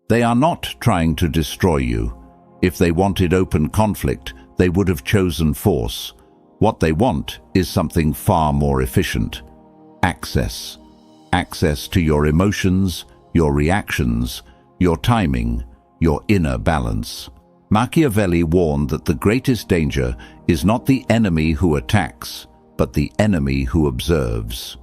They are not trying to destroy you. If they wanted open conflict, they would have chosen force. What they want is something far more efficient. Access. Access to your emotions, your reactions, your timing, your inner balance. Machiavelli warned that the greatest danger is not the enemy who attacks, but the enemy who observes.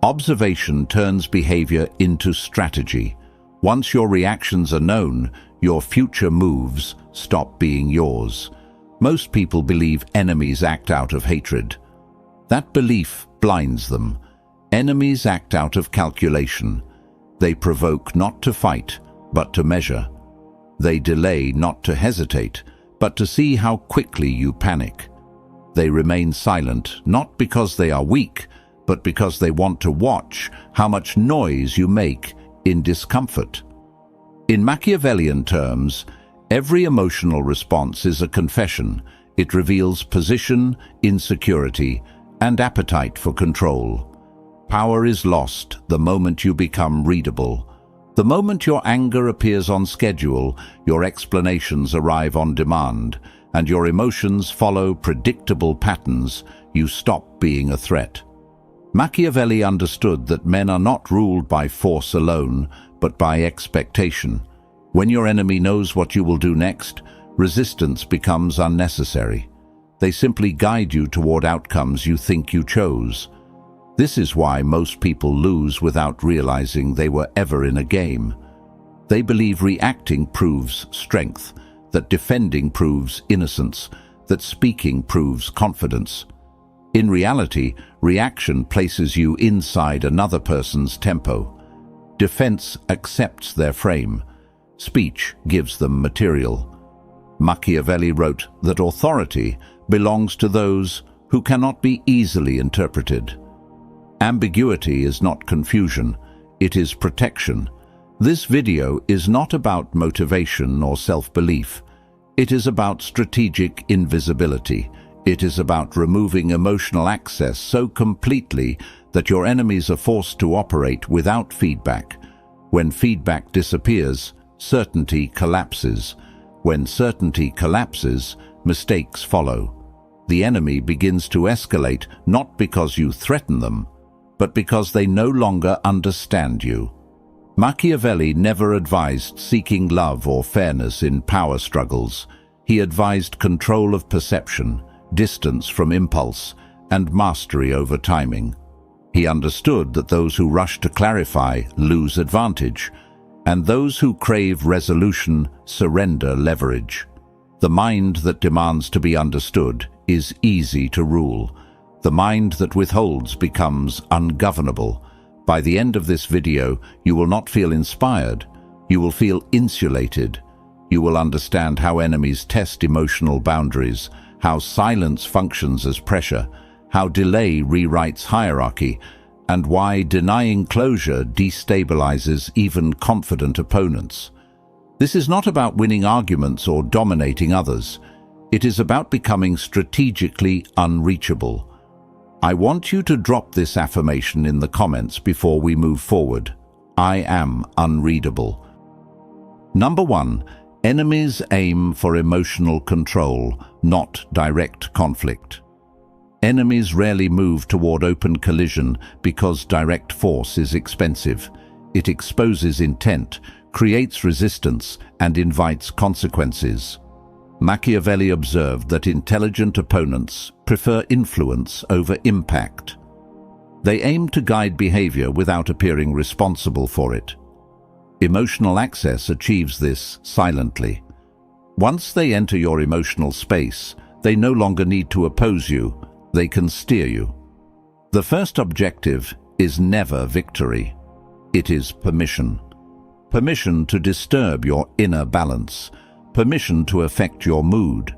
Observation turns behavior into strategy. Once your reactions are known, your future moves stop being yours. Most people believe enemies act out of hatred. That belief blinds them. Enemies act out of calculation. They provoke not to fight, but to measure. They delay not to hesitate, but to see how quickly you panic. They remain silent, not because they are weak, but because they want to watch how much noise you make in discomfort. In Machiavellian terms, every emotional response is a confession. It reveals position, insecurity, and appetite for control. Power is lost the moment you become readable. The moment your anger appears on schedule, your explanations arrive on demand, and your emotions follow predictable patterns, you stop being a threat. Machiavelli understood that men are not ruled by force alone, but by expectation. When your enemy knows what you will do next, resistance becomes unnecessary. They simply guide you toward outcomes you think you chose. This is why most people lose without realizing they were ever in a game. They believe reacting proves strength, that defending proves innocence, that speaking proves confidence. In reality, reaction places you inside another person's tempo. Defense accepts their frame. Speech gives them material. Machiavelli wrote that authority belongs to those who cannot be easily interpreted. Ambiguity is not confusion, it is protection. This video is not about motivation or self-belief. It is about strategic invisibility. It is about removing emotional access so completely that your enemies are forced to operate without feedback. When feedback disappears, certainty collapses. When certainty collapses, mistakes follow. The enemy begins to escalate not because you threaten them, but because they no longer understand you. Machiavelli never advised seeking love or fairness in power struggles. He advised control of perception, distance from impulse, and mastery over timing. He understood that those who rush to clarify lose advantage, and those who crave resolution surrender leverage. The mind that demands to be understood is easy to rule. The mind that withholds becomes ungovernable. By the end of this video, you will not feel inspired. You will feel insulated. You will understand how enemies test emotional boundaries, how silence functions as pressure, how delay rewrites hierarchy, and why denying closure destabilizes even confident opponents. This is not about winning arguments or dominating others. It is about becoming strategically unreachable. I want you to drop this affirmation in the comments before we move forward. I am unreadable. Number 1. Enemies aim for emotional control, not direct conflict. Enemies rarely move toward open collision because direct force is expensive. It exposes intent, creates resistance, and invites consequences. Machiavelli observed that intelligent opponents prefer influence over impact. They aim to guide behavior without appearing responsible for it. Emotional access achieves this silently. Once they enter your emotional space, they no longer need to oppose you, they can steer you. The first objective is never victory. It is permission. Permission to disturb your inner balance. Permission to affect your mood.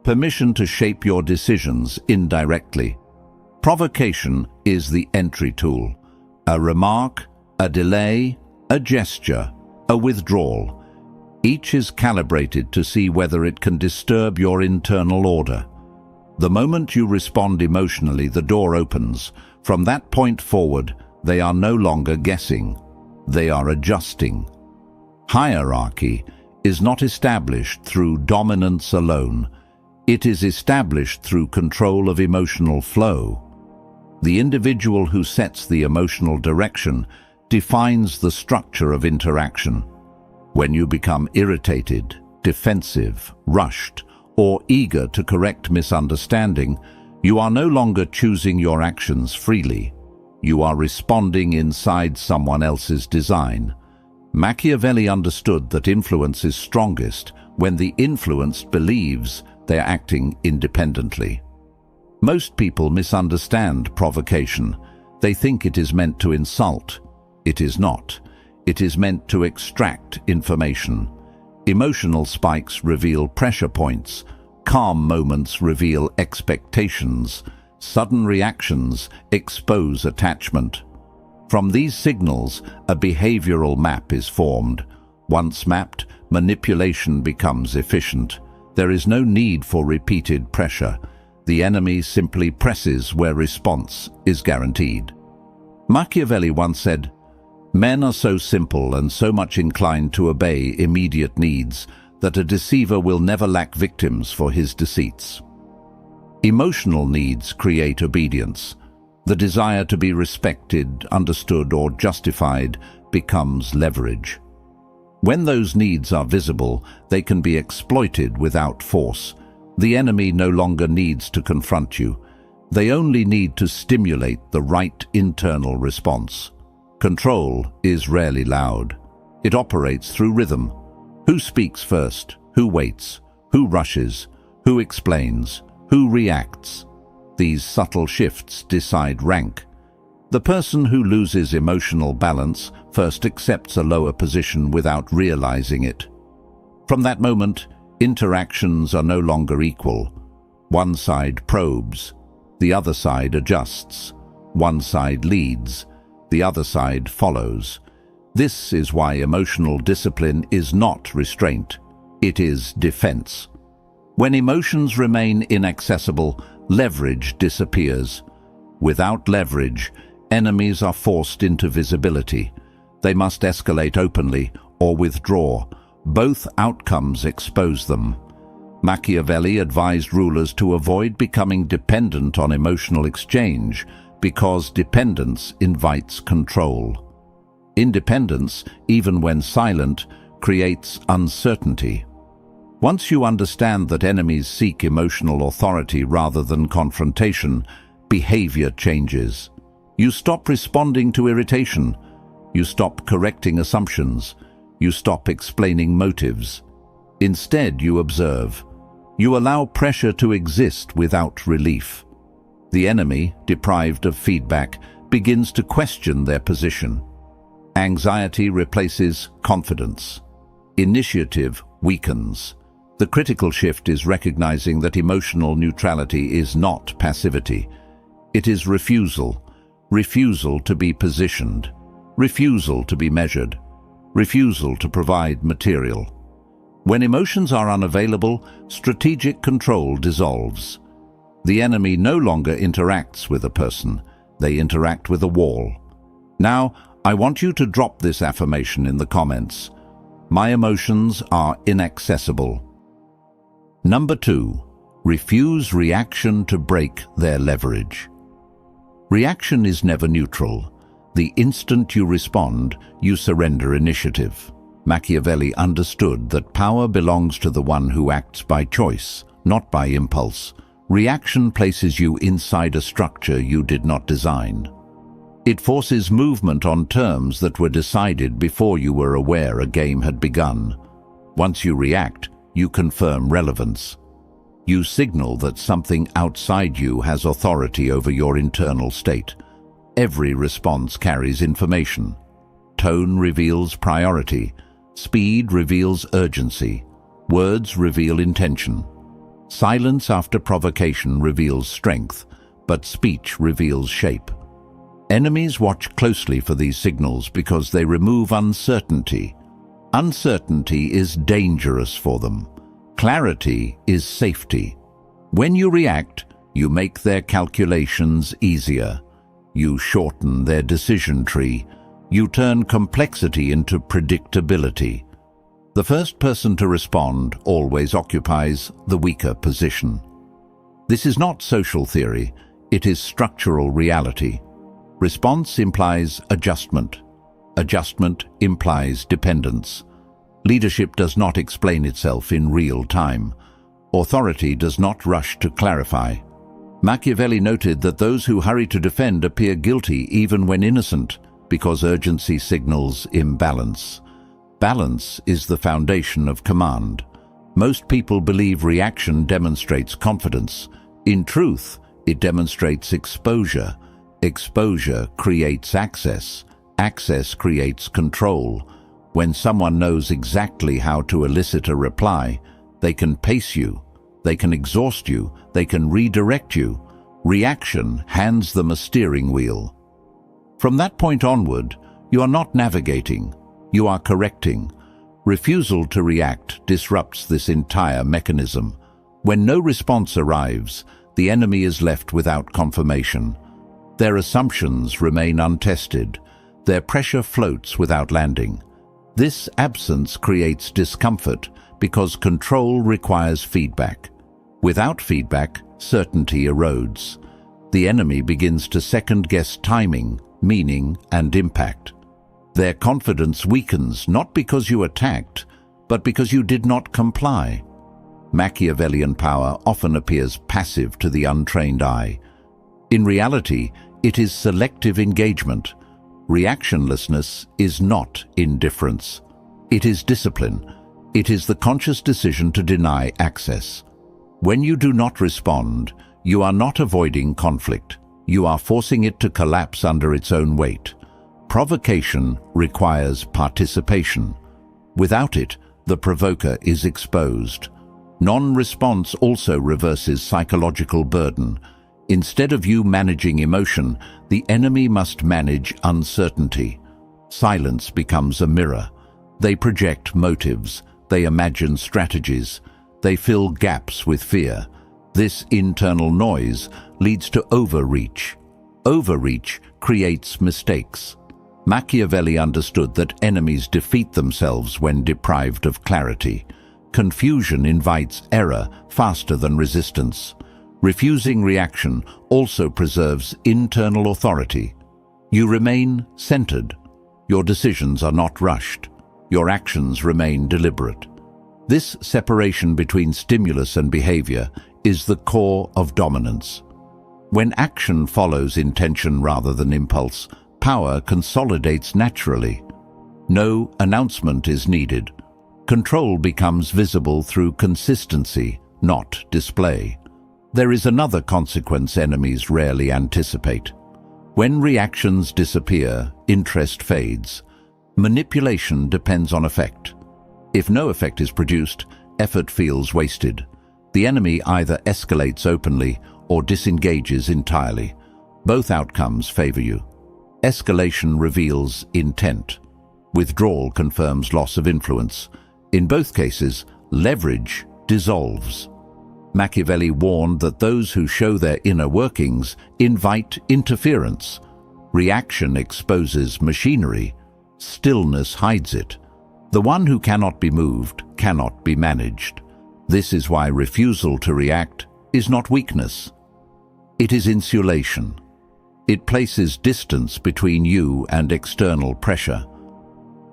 Permission to shape your decisions indirectly. Provocation is the entry tool. A remark, a delay, a gesture, a withdrawal. Each is calibrated to see whether it can disturb your internal order. The moment you respond emotionally, the door opens. From that point forward, they are no longer guessing. They are adjusting. Hierarchy is not established through dominance alone. It is established through control of emotional flow. The individual who sets the emotional direction defines the structure of interaction. When you become irritated, defensive, rushed, or eager to correct misunderstanding, you are no longer choosing your actions freely. You are responding inside someone else's design. Machiavelli understood that influence is strongest when the influenced believes they are acting independently. Most people misunderstand provocation. They think it is meant to insult. It is not. It is meant to extract information. Emotional spikes reveal pressure points. Calm moments reveal expectations. Sudden reactions expose attachment. From these signals, a behavioral map is formed. Once mapped, manipulation becomes efficient. There is no need for repeated pressure. The enemy simply presses where response is guaranteed. Machiavelli once said, "Men are so simple and so much inclined to obey immediate needs that a deceiver will never lack victims for his deceits." Emotional needs create obedience. The desire to be respected, understood, or justified becomes leverage. When those needs are visible, they can be exploited without force. The enemy no longer needs to confront you. They only need to stimulate the right internal response. Control is rarely loud. It operates through rhythm. Who speaks first? Who waits? Who rushes? Who explains? Who reacts? These subtle shifts decide rank. The person who loses emotional balance first accepts a lower position without realizing it. From that moment, interactions are no longer equal. One side probes, the other side adjusts. One side leads, the other side follows. This is why emotional discipline is not restraint. It is defense. When emotions remain inaccessible, leverage disappears. Without leverage, enemies are forced into visibility. They must escalate openly or withdraw. Both outcomes expose them. Machiavelli advised rulers to avoid becoming dependent on emotional exchange because dependence invites control. Independence, even when silent, creates uncertainty. Once you understand that enemies seek emotional authority rather than confrontation, behavior changes. You stop responding to irritation. You stop correcting assumptions. You stop explaining motives. Instead, you observe. You allow pressure to exist without relief. The enemy, deprived of feedback, begins to question their position. Anxiety replaces confidence. Initiative weakens. The critical shift is recognizing that emotional neutrality is not passivity. It is refusal. Refusal to be positioned. Refusal to be measured. Refusal to provide material. When emotions are unavailable, strategic control dissolves. The enemy no longer interacts with a person. They interact with a wall. Now, I want you to drop this affirmation in the comments. My emotions are inaccessible. Number 2. Refuse reaction to break their leverage. Reaction is never neutral. The instant you respond, you surrender initiative. Machiavelli understood that power belongs to the one who acts by choice, not by impulse. Reaction places you inside a structure you did not design. It forces movement on terms that were decided before you were aware a game had begun. Once you react, you confirm relevance. You signal that something outside you has authority over your internal state. Every response carries information. Tone reveals priority. Speed reveals urgency. Words reveal intention. Silence after provocation reveals strength, but speech reveals shape. Enemies watch closely for these signals because they remove uncertainty. Uncertainty is dangerous for them. Clarity is safety. When you react, you make their calculations easier. You shorten their decision tree. You turn complexity into predictability. The first person to respond always occupies the weaker position. This is not social theory, it is structural reality. Response implies adjustment. Adjustment implies dependence. Leadership does not explain itself in real time. Authority does not rush to clarify. Machiavelli noted that those who hurry to defend appear guilty even when innocent, because urgency signals imbalance. Balance is the foundation of command. Most people believe reaction demonstrates confidence. In truth, it demonstrates exposure. Exposure creates access. Access creates control. When someone knows exactly how to elicit a reply, they can pace you, they can exhaust you, they can redirect you. Reaction hands them a steering wheel. From that point onward, you are not navigating, you are correcting. Refusal to react disrupts this entire mechanism. When no response arrives, the enemy is left without confirmation. Their assumptions remain untested. Their pressure floats without landing. This absence creates discomfort because control requires feedback. Without feedback, certainty erodes. The enemy begins to second-guess timing, meaning, and impact. Their confidence weakens not because you attacked, but because you did not comply. Machiavellian power often appears passive to the untrained eye. In reality, it is selective engagement. Reactionlessness is not indifference. It is discipline. It is the conscious decision to deny access. When you do not respond, you are not avoiding conflict. You are forcing it to collapse under its own weight. Provocation requires participation. Without it, the provoker is exposed. Non-response also reverses psychological burden. Instead of you managing emotion, the enemy must manage uncertainty. Silence becomes a mirror. They project motives. They imagine strategies. They fill gaps with fear. This internal noise leads to overreach. Overreach creates mistakes. Machiavelli understood that enemies defeat themselves when deprived of clarity. Confusion invites error faster than resistance. Refusing reaction also preserves internal authority. You remain centered. Your decisions are not rushed. Your actions remain deliberate. This separation between stimulus and behavior is the core of dominance. When action follows intention rather than impulse, power consolidates naturally. No announcement is needed. Control becomes visible through consistency, not display. There is another consequence enemies rarely anticipate. When reactions disappear, interest fades. Manipulation depends on effect. If no effect is produced, effort feels wasted. The enemy either escalates openly or disengages entirely. Both outcomes favor you. Escalation reveals intent. Withdrawal confirms loss of influence. In both cases, leverage dissolves. Machiavelli warned that those who show their inner workings invite interference. Reaction exposes machinery. Stillness hides it. The one who cannot be moved cannot be managed. This is why refusal to react is not weakness. It is insulation. It places distance between you and external pressure.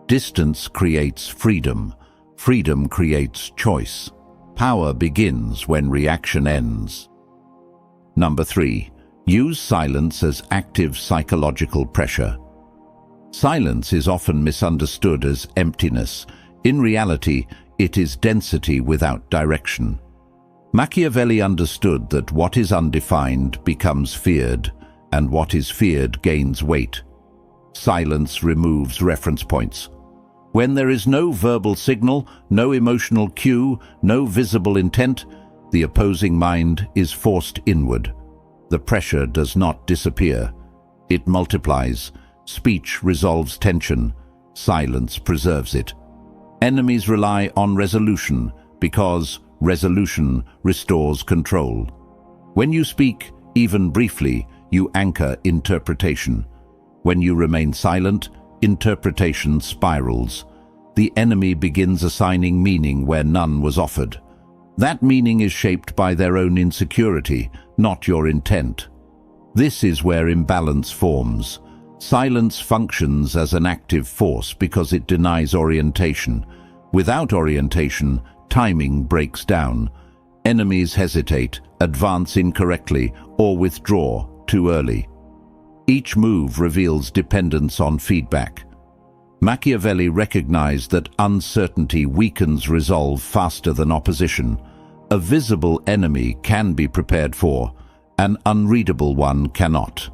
Distance creates freedom. Freedom creates choice. Power begins when reaction ends. Number 3. Use silence as active psychological pressure. Silence is often misunderstood as emptiness. In reality, it is density without direction. Machiavelli understood that what is undefined becomes feared, and what is feared gains weight. Silence removes reference points. When there is no verbal signal, no emotional cue, no visible intent, the opposing mind is forced inward. The pressure does not disappear. It multiplies. Speech resolves tension. Silence preserves it. Enemies rely on resolution because resolution restores control. When you speak, even briefly, you anchor interpretation. When you remain silent, interpretation spirals. the enemy begins assigning meaning where none was offered. That meaning is shaped by their own insecurity, not your intent. This is where imbalance forms. Silence functions as an active force because it denies orientation. Without orientation, timing breaks down. Enemies hesitate, advance incorrectly, or withdraw too early. Each move reveals dependence on feedback. Machiavelli recognized that uncertainty weakens resolve faster than opposition. A visible enemy can be prepared for, an unreadable one cannot.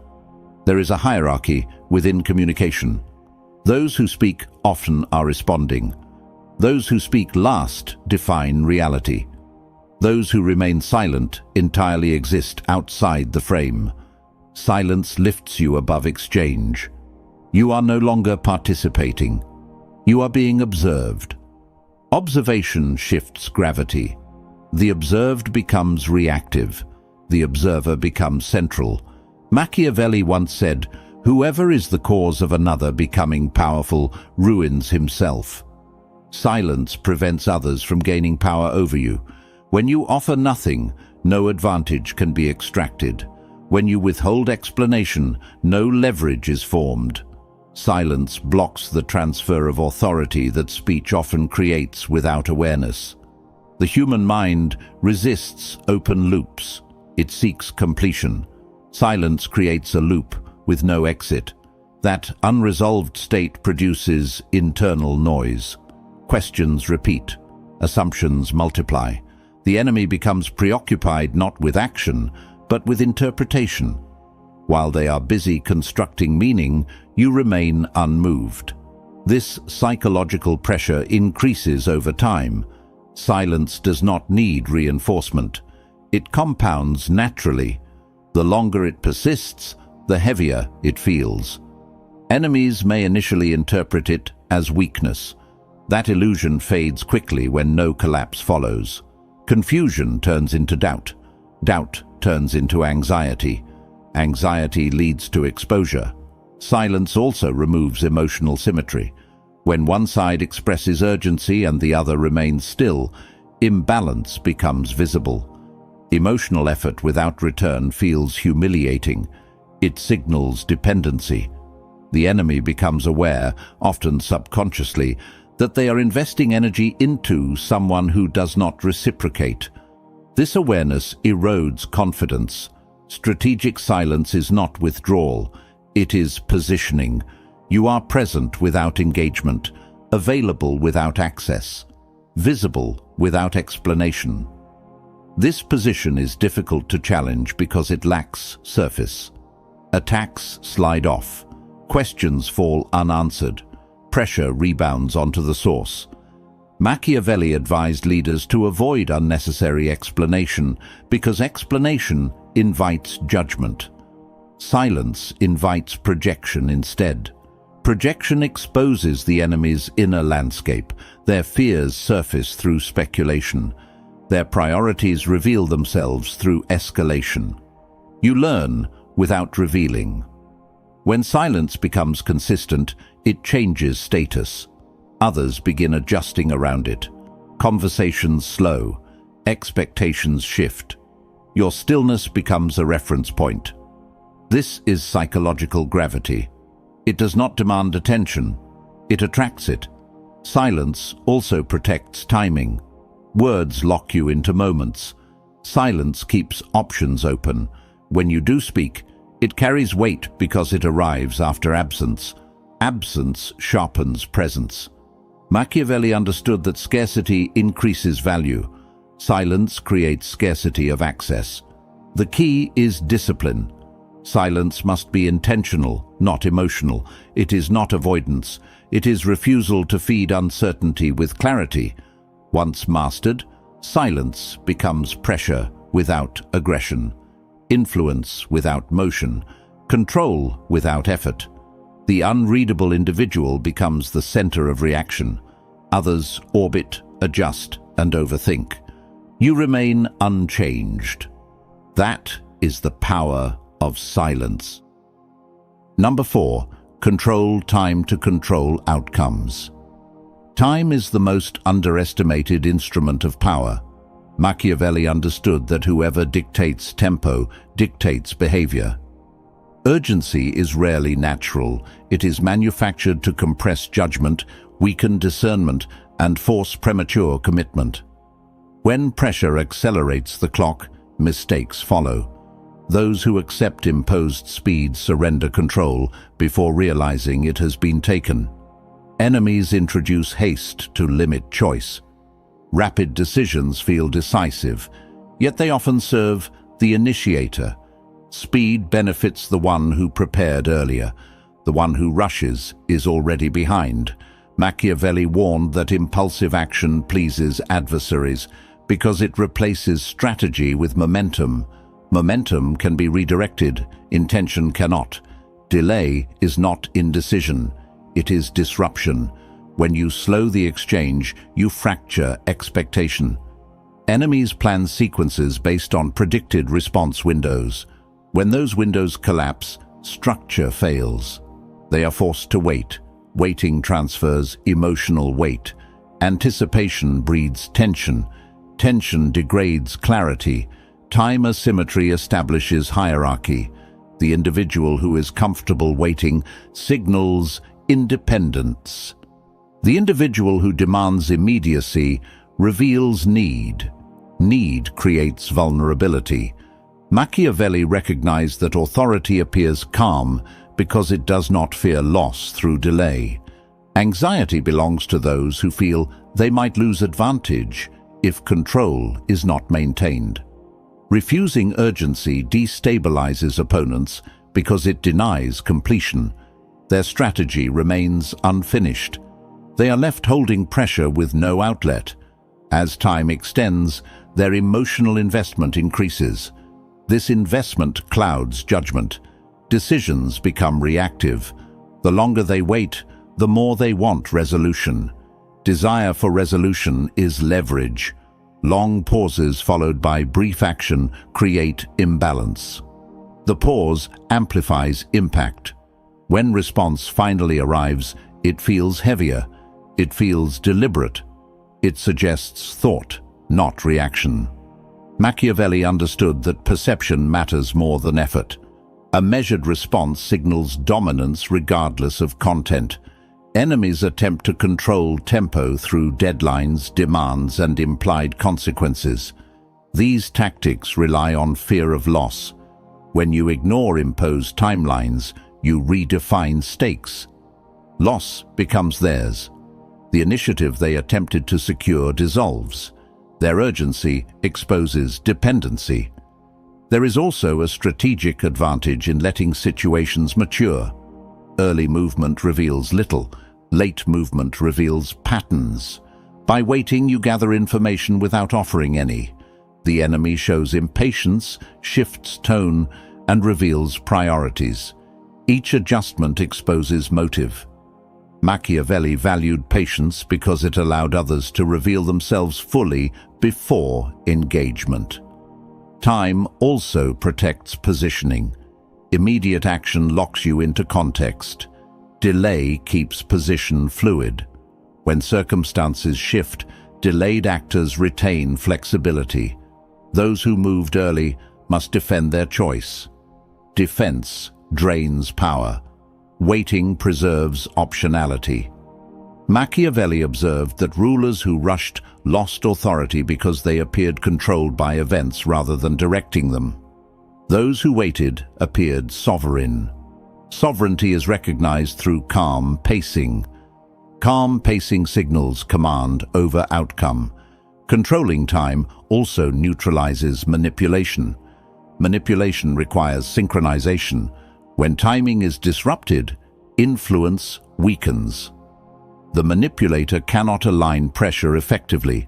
There is a hierarchy within communication. Those who speak often are responding. Those who speak last define reality. Those who remain silent entirely exist outside the frame. Silence lifts you above exchange. You are no longer participating. You are being observed. Observation shifts gravity. The observed becomes reactive. The observer becomes central. Machiavelli once said, "Whoever is the cause of another becoming powerful ruins himself." Silence prevents others from gaining power over you. When you offer nothing, no advantage can be extracted. When you withhold explanation, no leverage is formed. Silence blocks the transfer of authority that speech often creates without awareness. The human mind resists open loops. It seeks completion. Silence creates a loop with no exit. That unresolved state produces internal noise. Questions repeat. Assumptions multiply. The enemy becomes preoccupied not with action, but with interpretation. While they are busy constructing meaning, you remain unmoved. This psychological pressure increases over time. Silence does not need reinforcement. It compounds naturally. The longer it persists, the heavier it feels. Enemies may initially interpret it as weakness. That illusion fades quickly when no collapse follows. Confusion turns into doubt. Doubt turns into anxiety. Anxiety leads to exposure. Silence also removes emotional symmetry. When one side expresses urgency and the other remains still, imbalance becomes visible. Emotional effort without return feels humiliating. It signals dependency. The enemy becomes aware, often subconsciously, that they are investing energy into someone who does not reciprocate. This awareness erodes confidence. Strategic silence is not withdrawal, it is positioning. You are present without engagement, available without access, visible without explanation. This position is difficult to challenge because it lacks surface. Attacks slide off. Questions fall unanswered. Pressure rebounds onto the source. Machiavelli advised leaders to avoid unnecessary explanation because explanation invites judgment. Silence invites projection instead. Projection exposes the enemy's inner landscape. Their fears surface through speculation. Their priorities reveal themselves through escalation. You learn without revealing. When silence becomes consistent, it changes status. Others begin adjusting around it. Conversations slow. Expectations shift. Your stillness becomes a reference point. This is psychological gravity. It does not demand attention. It attracts it. Silence also protects timing. Words lock you into moments. Silence keeps options open. When you do speak, it carries weight because it arrives after absence. Absence sharpens presence. Machiavelli understood that scarcity increases value. Silence creates scarcity of access. The key is discipline. Silence must be intentional, not emotional. It is not avoidance. It is refusal to feed uncertainty with clarity. Once mastered, silence becomes pressure without aggression, influence without motion, control without effort. The unreadable individual becomes the center of reaction. Others orbit, adjust, and overthink. You remain unchanged. That is the power of silence. Number 4. Control time to control outcomes. Time is the most underestimated instrument of power. Machiavelli understood that whoever dictates tempo dictates behavior. Urgency is rarely natural. It is manufactured to compress judgment, weaken discernment, and force premature commitment. When pressure accelerates the clock, mistakes follow. Those who accept imposed speed surrender control before realizing it has been taken. Enemies introduce haste to limit choice. Rapid decisions feel decisive, yet they often serve the initiator. Speed benefits the one who prepared earlier. The one who rushes is already behind. Machiavelli warned that impulsive action pleases adversaries because it replaces strategy with momentum. Momentum can be redirected, intention cannot. Delay is not indecision, it is disruption. When you slow the exchange, you fracture expectation. Enemies plan sequences based on predicted response windows. When those windows collapse, structure fails. They are forced to wait. Waiting transfers emotional weight. Anticipation breeds tension. Tension degrades clarity. Time asymmetry establishes hierarchy. The individual who is comfortable waiting signals independence. The individual who demands immediacy reveals need. Need creates vulnerability. Machiavelli recognized that authority appears calm because it does not fear loss through delay. Anxiety belongs to those who feel they might lose advantage if control is not maintained. Refusing urgency destabilizes opponents because it denies completion. Their strategy remains unfinished. They are left holding pressure with no outlet. As time extends, their emotional investment increases. This investment clouds judgment. Decisions become reactive. The longer they wait, the more they want resolution. Desire for resolution is leverage. Long pauses followed by brief action create imbalance. The pause amplifies impact. When response finally arrives, it feels heavier. It feels deliberate. It suggests thought, not reaction. Machiavelli understood that perception matters more than effort. A measured response signals dominance regardless of content. Enemies attempt to control tempo through deadlines, demands, and implied consequences. These tactics rely on fear of loss. When you ignore imposed timelines, you redefine stakes. Loss becomes theirs. The initiative they attempted to secure dissolves. Their urgency exposes dependency. There is also a strategic advantage in letting situations mature. Early movement reveals little. Late movement reveals patterns. By waiting, you gather information without offering any. The enemy shows impatience, shifts tone, and reveals priorities. Each adjustment exposes motive. Machiavelli valued patience because it allowed others to reveal themselves fully before engagement. Time also protects positioning. Immediate action locks you into context. Delay keeps position fluid. When circumstances shift, delayed actors retain flexibility. Those who moved early must defend their choice. Defense drains power. Waiting preserves optionality. Machiavelli observed that rulers who rushed lost authority because they appeared controlled by events rather than directing them. Those who waited appeared sovereign. Sovereignty is recognized through calm pacing. Calm pacing signals command over outcome. Controlling time also neutralizes manipulation. Manipulation requires synchronization. When timing is disrupted, influence weakens. The manipulator cannot align pressure effectively.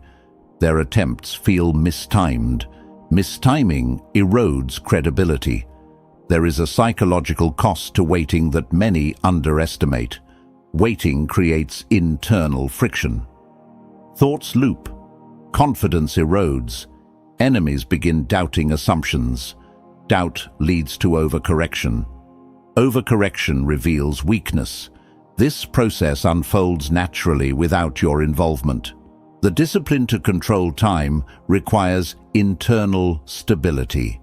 Their attempts feel mistimed. Mistiming erodes credibility. There is a psychological cost to waiting that many underestimate. Waiting creates internal friction. Thoughts loop. Confidence erodes. Enemies begin doubting assumptions. Doubt leads to overcorrection. Overcorrection reveals weakness. This process unfolds naturally without your involvement. The discipline to control time requires internal stability.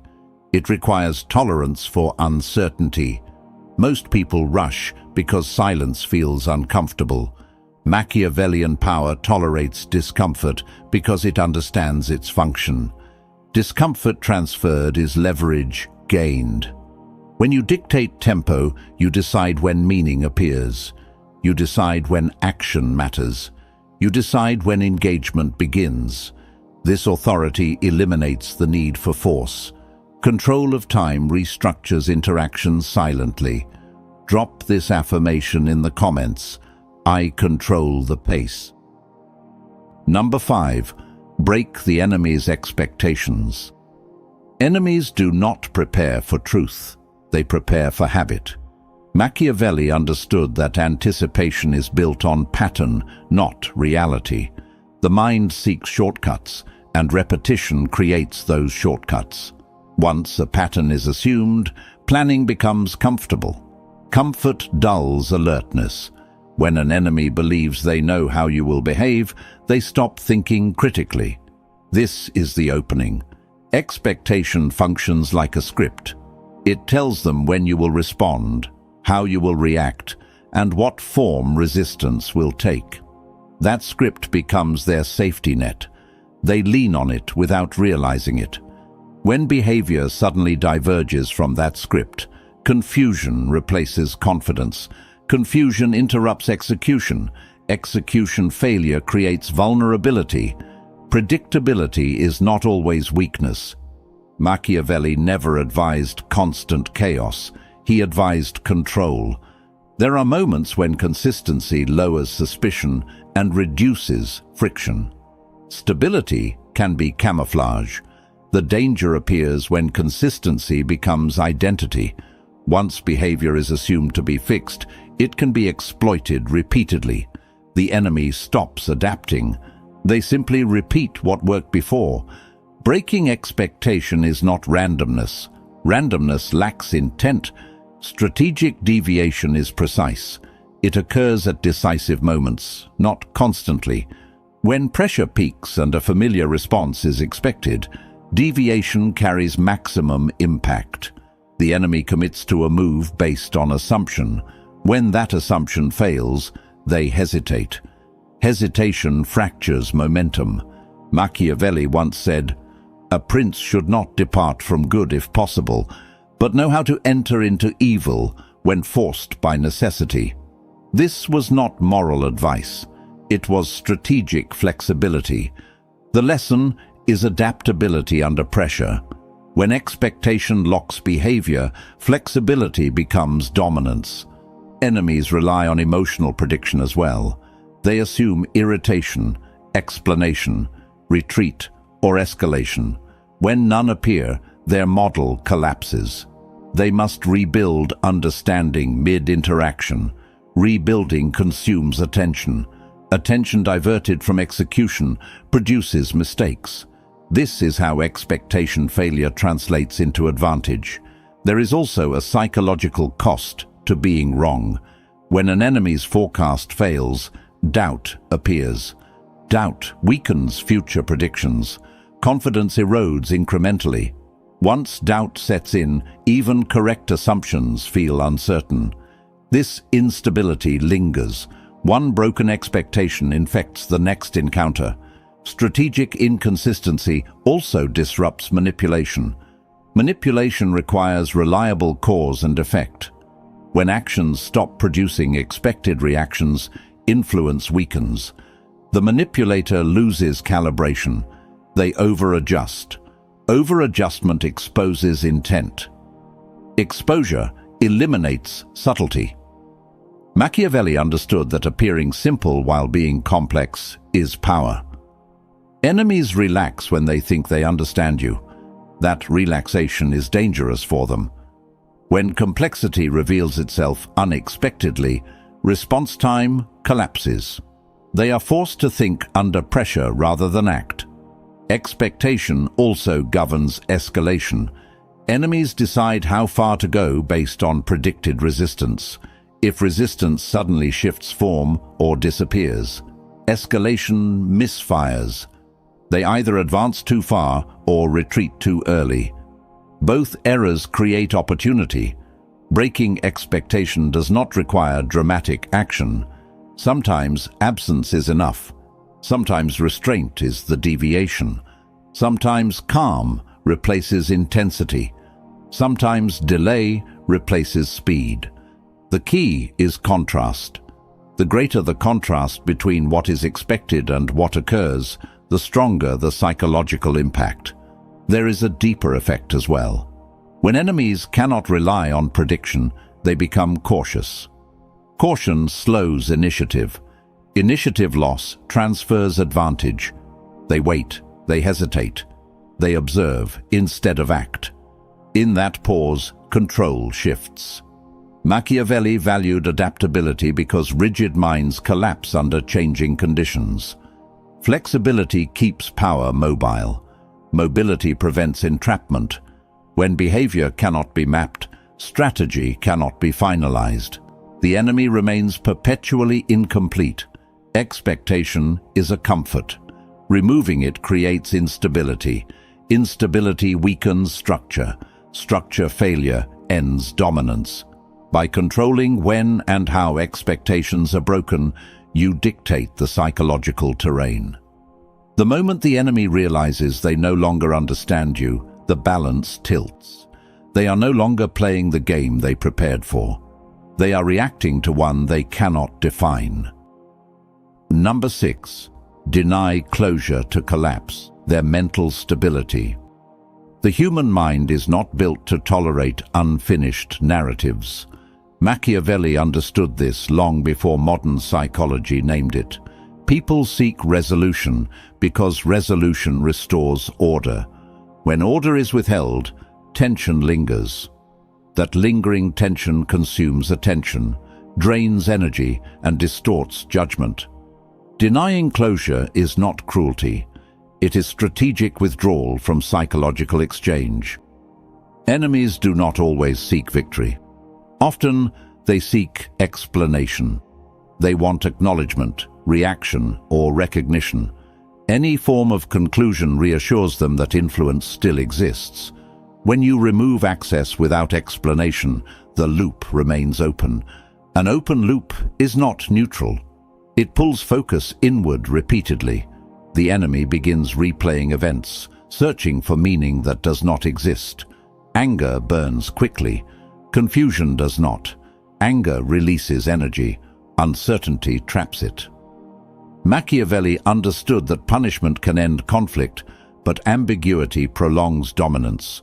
It requires tolerance for uncertainty. Most people rush because silence feels uncomfortable. Machiavellian power tolerates discomfort because it understands its function. Discomfort transferred is leverage gained. When you dictate tempo, you decide when meaning appears. You decide when action matters. You decide when engagement begins. This authority eliminates the need for force. Control of time restructures interactions silently. Drop this affirmation in the comments. I control the pace. Number 5. Break the enemy's expectations. Enemies do not prepare for truth. They prepare for habit. Machiavelli understood that anticipation is built on pattern, not reality. The mind seeks shortcuts, and repetition creates those shortcuts. Once a pattern is assumed, planning becomes comfortable. Comfort dulls alertness. When an enemy believes they know how you will behave, they stop thinking critically. This is the opening. Expectation functions like a script. It tells them when you will respond, how you will react, and what form resistance will take. That script becomes their safety net. They lean on it without realizing it. When behavior suddenly diverges from that script, confusion replaces confidence. Confusion interrupts execution. Execution failure creates vulnerability. Predictability is not always weakness. Machiavelli never advised constant chaos. He advised control. There are moments when consistency lowers suspicion and reduces friction. Stability can be camouflage. The danger appears when consistency becomes identity. Once behavior is assumed to be fixed, it can be exploited repeatedly. The enemy stops adapting. They simply repeat what worked before. Breaking expectation is not randomness. Randomness lacks intent. Strategic deviation is precise. It occurs at decisive moments, not constantly. When pressure peaks and a familiar response is expected, deviation carries maximum impact. The enemy commits to a move based on assumption. When that assumption fails, they hesitate. Hesitation fractures momentum. Machiavelli once said, "A prince should not depart from good if possible, but know how to enter into evil when forced by necessity." This was not moral advice. It was strategic flexibility. The lesson is adaptability under pressure. When expectation locks behavior, flexibility becomes dominance. Enemies rely on emotional prediction as well. They assume irritation, explanation, retreat, or escalation. When none appear, their model collapses. They must rebuild understanding mid-interaction. Rebuilding consumes attention. Attention diverted from execution produces mistakes. This is how expectation failure translates into advantage. There is also a psychological cost to being wrong. When an enemy's forecast fails, doubt appears. Doubt weakens future predictions. Confidence erodes incrementally. Once doubt sets in, even correct assumptions feel uncertain. This instability lingers. One broken expectation infects the next encounter. Strategic inconsistency also disrupts manipulation. Manipulation requires reliable cause and effect. When actions stop producing expected reactions, influence weakens. The manipulator loses calibration. They over-adjust. Over-adjustment exposes intent. Exposure eliminates subtlety. Machiavelli understood that appearing simple while being complex is power. Enemies relax when they think they understand you. That relaxation is dangerous for them. When complexity reveals itself unexpectedly, response time collapses. They are forced to think under pressure rather than act. Expectation also governs escalation. Enemies decide how far to go based on predicted resistance. If resistance suddenly shifts form or disappears, escalation misfires. They either advance too far or retreat too early. Both errors create opportunity. Breaking expectation does not require dramatic action. Sometimes absence is enough. Sometimes restraint is the deviation. Sometimes calm replaces intensity. Sometimes delay replaces speed. The key is contrast. The greater the contrast between what is expected and what occurs, the stronger the psychological impact. There is a deeper effect as well. When enemies cannot rely on prediction, they become cautious. Caution slows initiative. Initiative loss transfers advantage. They wait, they hesitate, they observe instead of act. In that pause, control shifts. Machiavelli valued adaptability because rigid minds collapse under changing conditions. Flexibility keeps power mobile. Mobility prevents entrapment. When behavior cannot be mapped, strategy cannot be finalized. The enemy remains perpetually incomplete. Expectation is a comfort. Removing it creates instability. Instability weakens structure. Structure failure ends dominance. By controlling when and how expectations are broken, you dictate the psychological terrain. The moment the enemy realizes they no longer understand you, the balance tilts. They are no longer playing the game they prepared for. They are reacting to one they cannot define. Number 6. Deny closure to collapse, their mental stability. The human mind is not built to tolerate unfinished narratives. Machiavelli understood this long before modern psychology named it. People seek resolution because resolution restores order. When order is withheld, tension lingers. That lingering tension consumes attention, drains energy, and distorts judgment. Denying closure is not cruelty. It is strategic withdrawal from psychological exchange. Enemies do not always seek victory. Often, they seek explanation. They want acknowledgement, reaction, or recognition. Any form of conclusion reassures them that influence still exists. When you remove access without explanation, the loop remains open. An open loop is not neutral. It pulls focus inward repeatedly. The enemy begins replaying events, searching for meaning that does not exist. Anger burns quickly. Confusion does not. Anger releases energy. Uncertainty traps it. Machiavelli understood that punishment can end conflict, but ambiguity prolongs dominance.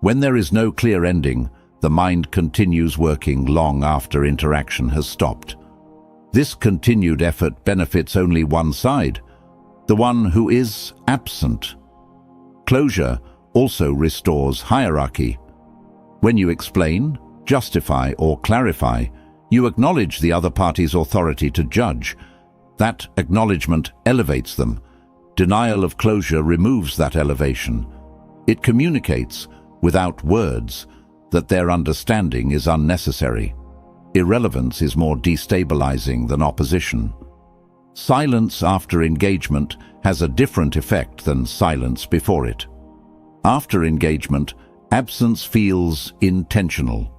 When there is no clear ending, the mind continues working long after interaction has stopped. This continued effort benefits only one side, the one who is absent. Closure also restores hierarchy. When you explain, justify, or clarify, you acknowledge the other party's authority to judge. That acknowledgement elevates them. Denial of closure removes that elevation. It communicates, without words, that their understanding is unnecessary. Irrelevance is more destabilizing than opposition. Silence after engagement has a different effect than silence before it. After engagement, absence feels intentional.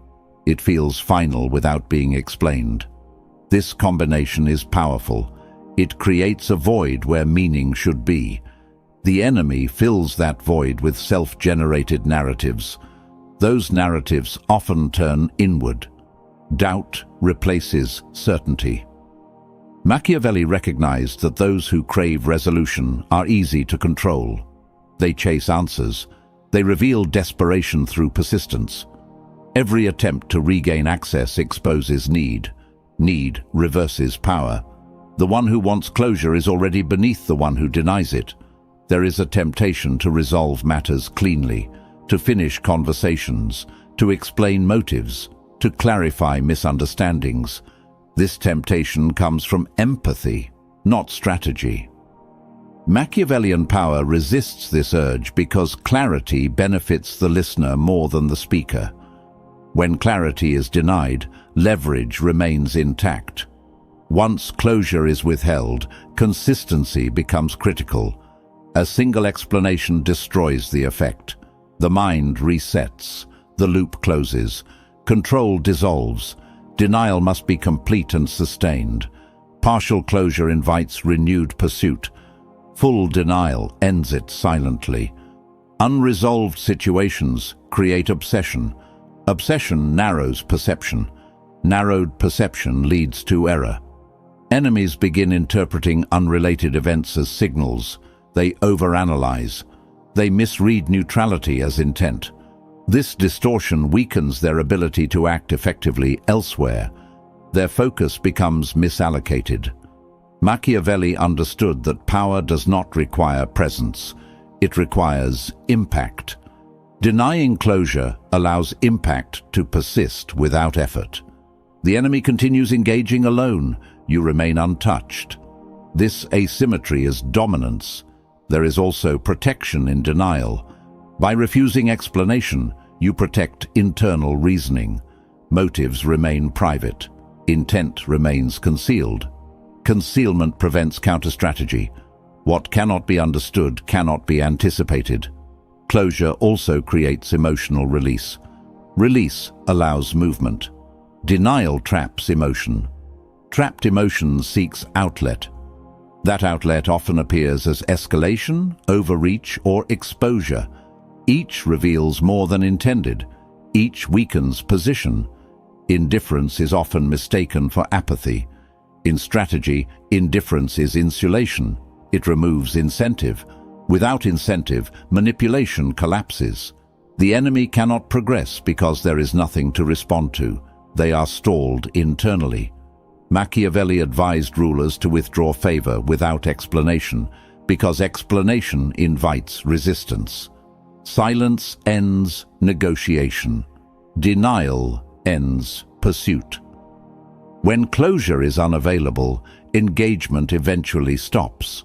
It feels final without being explained. This combination is powerful. It creates a void where meaning should be. The enemy fills that void with self-generated narratives. Those narratives often turn inward. Doubt replaces certainty. Machiavelli recognized that those who crave resolution are easy to control. They chase answers. They reveal desperation through persistence. Every attempt to regain access exposes need. Need reverses power. The one who wants closure is already beneath the one who denies it. There is a temptation to resolve matters cleanly, to finish conversations, to explain motives, to clarify misunderstandings. This temptation comes from empathy, not strategy. Machiavellian power resists this urge because clarity benefits the listener more than the speaker. When clarity is denied, leverage remains intact. Once closure is withheld, consistency becomes critical. A single explanation destroys the effect. The mind resets. The loop closes. Control dissolves. Denial must be complete and sustained. Partial closure invites renewed pursuit. Full denial ends it silently. Unresolved situations create obsession. Obsession narrows perception. Narrowed perception leads to error. Enemies begin interpreting unrelated events as signals. They overanalyze. They misread neutrality as intent. This distortion weakens their ability to act effectively elsewhere. Their focus becomes misallocated. Machiavelli understood that power does not require presence. It requires impact. Denying closure allows impact to persist without effort. The enemy continues engaging alone. You remain untouched. This asymmetry is dominance. There is also protection in denial. By refusing explanation, you protect internal reasoning. Motives remain private. Intent remains concealed. Concealment prevents counter-strategy. What cannot be understood cannot be anticipated. Closure also creates emotional release. Release allows movement. Denial traps emotion. Trapped emotion seeks outlet. That outlet often appears as escalation, overreach, or exposure. Each reveals more than intended. Each weakens position. Indifference is often mistaken for apathy. In strategy, indifference is insulation. It removes incentive. Without incentive, manipulation collapses. The enemy cannot progress because there is nothing to respond to. They are stalled internally. Machiavelli advised rulers to withdraw favor without explanation, because explanation invites resistance. Silence ends negotiation. Denial ends pursuit. When closure is unavailable, engagement eventually stops,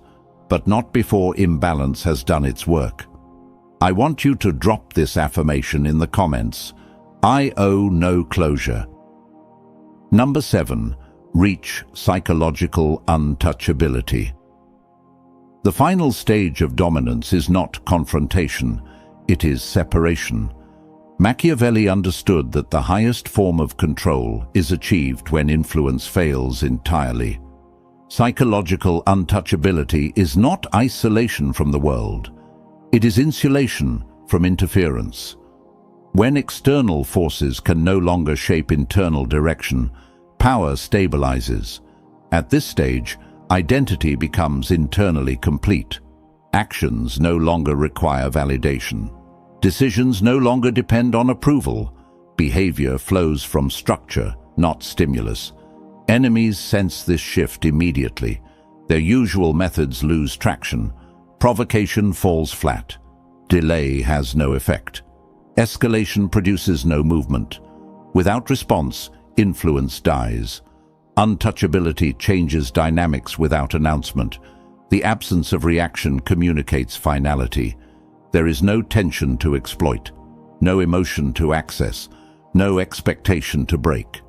but not before imbalance has done its work. I want you to drop this affirmation in the comments. I owe no closure. Number 7. Reach psychological untouchability. The final stage of dominance is not confrontation, it is separation. Machiavelli understood that the highest form of control is achieved when influence fails entirely. Psychological untouchability is not isolation from the world. It is insulation from interference. When external forces can no longer shape internal direction, power stabilizes. At this stage, identity becomes internally complete. Actions no longer require validation. Decisions no longer depend on approval. Behavior flows from structure, not stimulus. Enemies sense this shift immediately. Their usual methods lose traction. Provocation falls flat. Delay has no effect. Escalation produces no movement. Without response, influence dies. Untouchability changes dynamics without announcement. The absence of reaction communicates finality. There is no tension to exploit, no emotion to access, no expectation to break.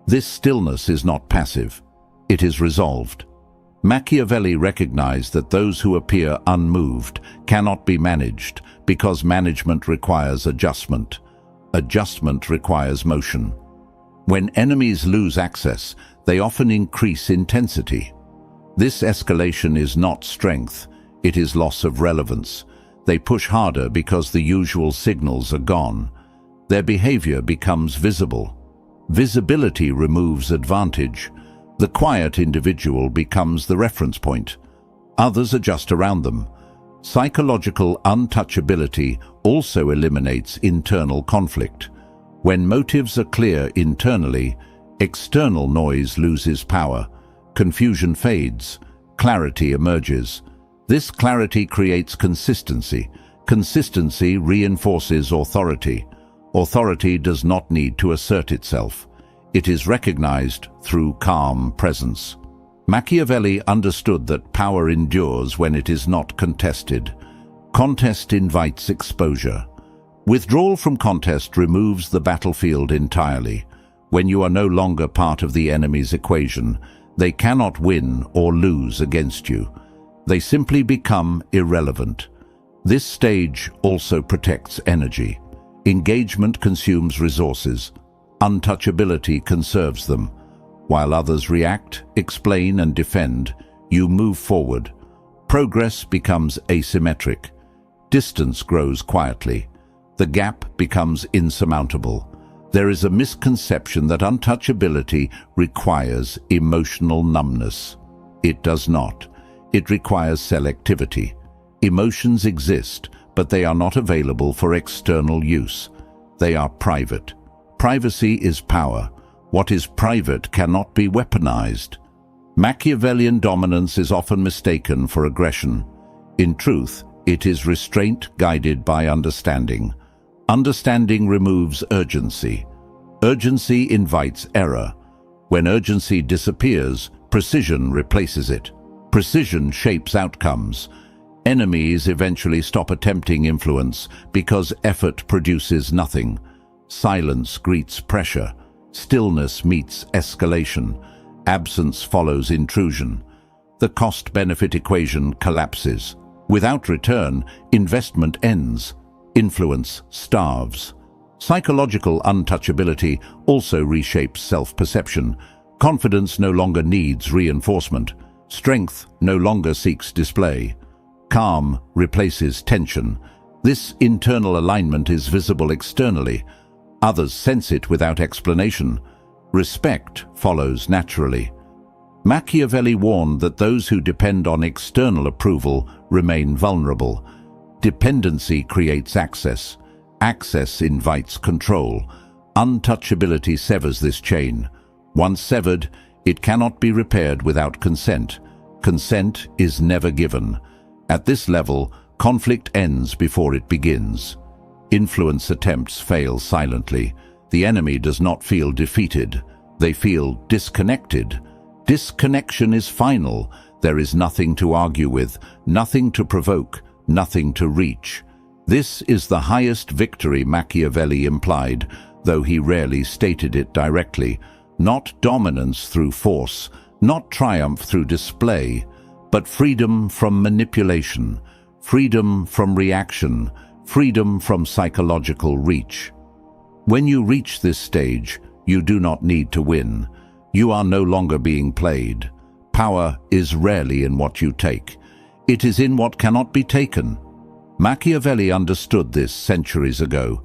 This stillness is not passive. It is resolved. Machiavelli recognized that those who appear unmoved cannot be managed because management requires adjustment. Adjustment requires motion. When enemies lose access, they often increase intensity. This escalation is not strength, it is loss of relevance. They push harder because the usual signals are gone. Their behavior becomes visible. Visibility removes advantage. The quiet individual becomes the reference point. Others adjust around them. Psychological untouchability also eliminates internal conflict. When motives are clear internally, external noise loses power. Confusion fades. Clarity emerges. This clarity creates consistency. Consistency reinforces authority. Authority does not need to assert itself. It is recognized through calm presence. Machiavelli understood that power endures when it is not contested. Contest invites exposure. Withdrawal from contest removes the battlefield entirely. When you are no longer part of the enemy's equation, they cannot win or lose against you. They simply become irrelevant. This stage also protects energy. Engagement consumes resources. Untouchability conserves them. While others react, explain, and defend, you move forward. Progress becomes asymmetric. Distance grows quietly. The gap becomes insurmountable. There is a misconception that untouchability requires emotional numbness. It does not. It requires selectivity. Emotions exist, but they are not available for external use. They are private. Privacy is power. What is private cannot be weaponized. Machiavellian dominance is often mistaken for aggression. In truth, it is restraint guided by understanding. Understanding removes urgency. Urgency invites error. When urgency disappears, precision replaces it. Precision shapes outcomes. Enemies eventually stop attempting influence because effort produces nothing. Silence greets pressure. Stillness meets escalation. Absence follows intrusion. The cost-benefit equation collapses. Without return, investment ends. Influence starves. Psychological untouchability also reshapes self-perception. Confidence no longer needs reinforcement. Strength no longer seeks display. Calm replaces tension. This internal alignment is visible externally. Others sense it without explanation. Respect follows naturally. Machiavelli warned that those who depend on external approval remain vulnerable. Dependency creates access. Access invites control. Untouchability severs this chain. Once severed, it cannot be repaired without consent. Consent is never given. At this level, conflict ends before it begins. Influence attempts fail silently. The enemy does not feel defeated. They feel disconnected. Disconnection is final. There is nothing to argue with, nothing to provoke, nothing to reach. This is the highest victory Machiavelli implied, though he rarely stated it directly. Not dominance through force, not triumph through display, but freedom from manipulation, freedom from reaction, freedom from psychological reach. When you reach this stage, you do not need to win. You are no longer being played. Power is rarely in what you take. It is in what cannot be taken. Machiavelli understood this centuries ago.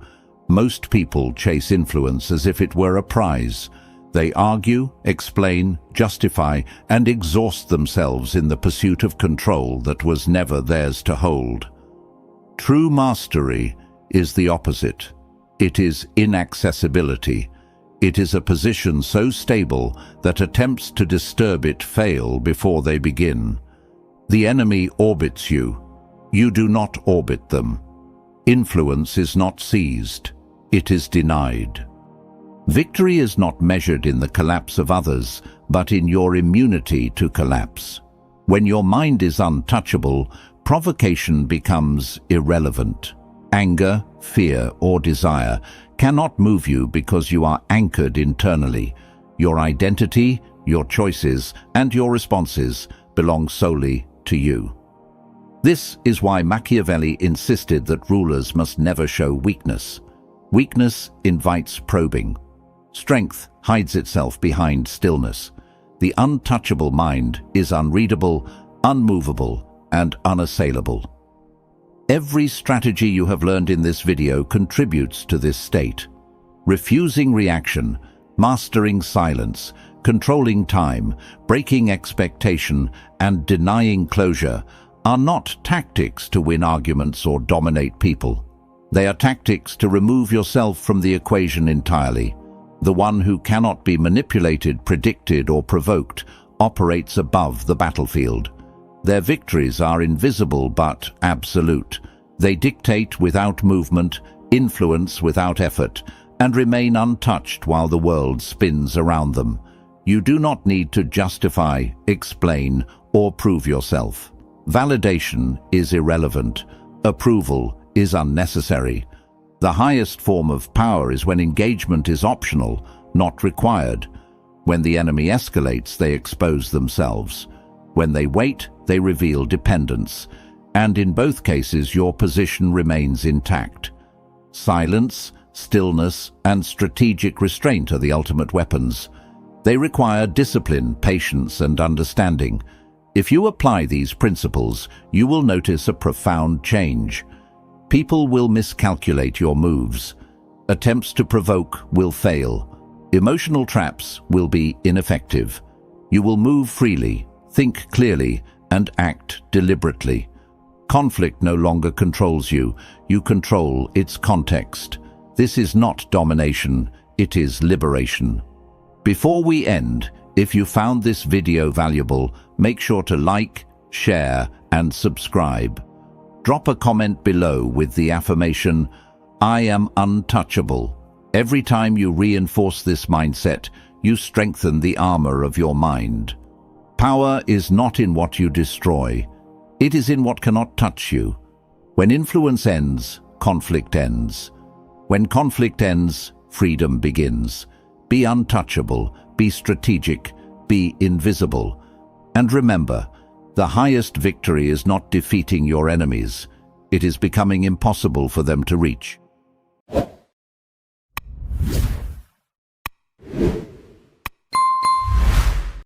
Most people chase influence as if it were a prize. They argue, explain, justify, and exhaust themselves in the pursuit of control that was never theirs to hold. True mastery is the opposite. It is inaccessibility. It is a position so stable that attempts to disturb it fail before they begin. The enemy orbits you. You do not orbit them. Influence is not seized. It is denied. Victory is not measured in the collapse of others, but in your immunity to collapse. When your mind is untouchable, provocation becomes irrelevant. Anger, fear, or desire cannot move you because you are anchored internally. Your identity, your choices, and your responses belong solely to you. This is why Machiavelli insisted that rulers must never show weakness. Weakness invites probing. Strength hides itself behind stillness. The untouchable mind is unreadable, unmovable, and unassailable. Every strategy you have learned in this video contributes to this state. Refusing reaction, mastering silence, controlling time, breaking expectation, and denying closure are not tactics to win arguments or dominate people. They are tactics to remove yourself from the equation entirely. The one who cannot be manipulated, predicted, or provoked operates above the battlefield. Their victories are invisible but absolute. They dictate without movement, influence without effort, and remain untouched while the world spins around them. You do not need to justify, explain, or prove yourself. Validation is irrelevant. Approval is unnecessary. The highest form of power is when engagement is optional, not required. When the enemy escalates, they expose themselves. When they wait, they reveal dependence. And in both cases, your position remains intact. Silence, stillness, and strategic restraint are the ultimate weapons. They require discipline, patience, and understanding. If you apply these principles, you will notice a profound change. People will miscalculate your moves. Attempts to provoke will fail. Emotional traps will be ineffective. You will move freely, think clearly, and act deliberately. Conflict no longer controls you. You control its context. This is not domination, it is liberation. Before we end, if you found this video valuable, make sure to like, share, and subscribe. Drop a comment below with the affirmation, "I am untouchable." Every time you reinforce this mindset, you strengthen the armor of your mind. Power is not in what you destroy. It is in what cannot touch you. When influence ends, conflict ends. When conflict ends, freedom begins. Be untouchable, be strategic, be invisible. And remember, the highest victory is not defeating your enemies. It is becoming impossible for them to reach.